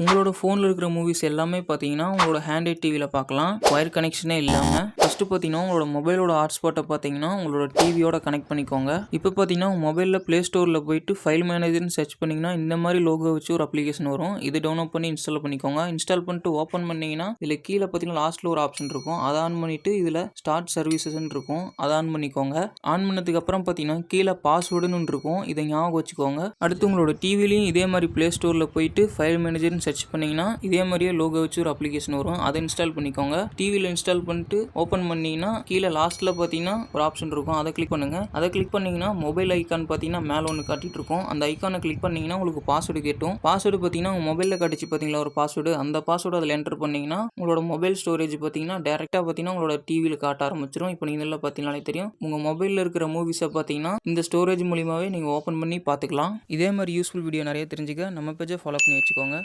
உங்களோட ஃபோனில் இருக்கிற மூவிஸ் எல்லாமே பார்த்தீங்கன்னா உங்களோட ஹேண்ட்ஹெல்ட் டிவியில் பார்க்கலாம். ஒயர் கனெக்ஷனே இல்லாமல். ஃபஸ்ட்டு பார்த்தீங்கன்னா உங்களோட மொபைலோட ஹாட்ஸ்பாட்டை பார்த்தீங்கன்னா உங்களோட டிவியோட கனெக்ட் பண்ணிக்கோங்க. இப்போ பார்த்தீங்கன்னா உங்கள் மொபைலில் ப்ளே ஸ்டோரில் போயிட்டு ஃபைல் மேனேஜர்னு சர்ச் பண்ணிங்கன்னா இந்த மாதிரி லோகோ வச்சு ஒரு அப்ளிகேஷன் வரும். இது டவுன்லோட் பண்ணி இன்ஸ்டால் பண்ணிக்கோங்க. இன்ஸ்டால் பண்ணிட்டு ஓப்பன் பண்ணிங்கன்னா இதில் கீழே பார்த்தீங்கன்னா லாஸ்ட்டில் ஒரு ஆப்ஷன் இருக்கும். அதை ஆன் பண்ணிவிட்டு இதில் ஸ்டார்ட் சர்வீசஸ்ன்னு இருக்கும். அதை ஆன் பண்ணிக்கோங்க. ஆன் பண்ணதுக்கு அப்புறம் பார்த்தீங்கன்னா கீழே பாஸ்வேர்டுன்னு இருக்கும். இதை ஞாபகம் வச்சுக்கோங்க. அடுத்து உங்களோட டிவிலையும் இதே மாதிரி ப்ளே ஸ்டோரில் போயிட்டு ஃபைல் மேனேஜர்னு சர்ச் பண்ணிங்கன்னா இதே மாதிரியே லோகோ வச்சு ஒரு அப்ளிகேஷன் வரும். அதை இன்ஸ்டால் பண்ணிக்கோங்க. டிவியில் இன்ஸ்டால் பண்ணிட்டு ஓப்பன் பண்ணிங்கன்னா கீழே லாஸ்ட்டில் பார்த்தீங்கன்னா ஒரு ஆப்ஷன் இருக்கும். அதை கிளிக் பண்ணுங்கள். அதை கிளிக் பண்ணிங்கன்னா மொபைல் ஐக்கான் பார்த்தீங்கன்னா மேலே ஒன்று காட்டிட்டு இருக்கும். அந்த ஐக்கானை கிளிக் பண்ணிங்கன்னா உங்களுக்கு பாஸ்வேர்டு கேட்டும். பாஸ்வேர்டு பார்த்தீங்கன்னா உங்கள் மொபைலில் காட்டிச்சு பார்த்தீங்களா ஒரு பாஸ்வேர்டு, அந்த பாஸ்வேர்டு அதில் என்டர் பண்ணிங்கன்னா உங்களோட மொபைல் ஸ்டோரேஜ் பார்த்தீங்கன்னா டேரெக்டாக பார்த்தீங்கன்னா உங்களோட டிவியில் காட்ட ஆரம்பிச்சிடும். இப்போ நீங்கள் இதில் பார்த்தீங்கன்னாலே தெரியும். உங்கள் மொபைலில் இருக்கிற மூவிஸை பார்த்தீங்கன்னா இந்த ஸ்டோரேஜ் மூலியமாகவே நீங்கள் ஓப்பன் பண்ணி பார்த்துக்கலாம். இதே மாதிரி யூஸ்ஃபுல் வீடியோ நிறைய தெரிஞ்சுக்க நம்ம பேஜை ஃபாலோ பண்ணி வச்சுக்கோங்க.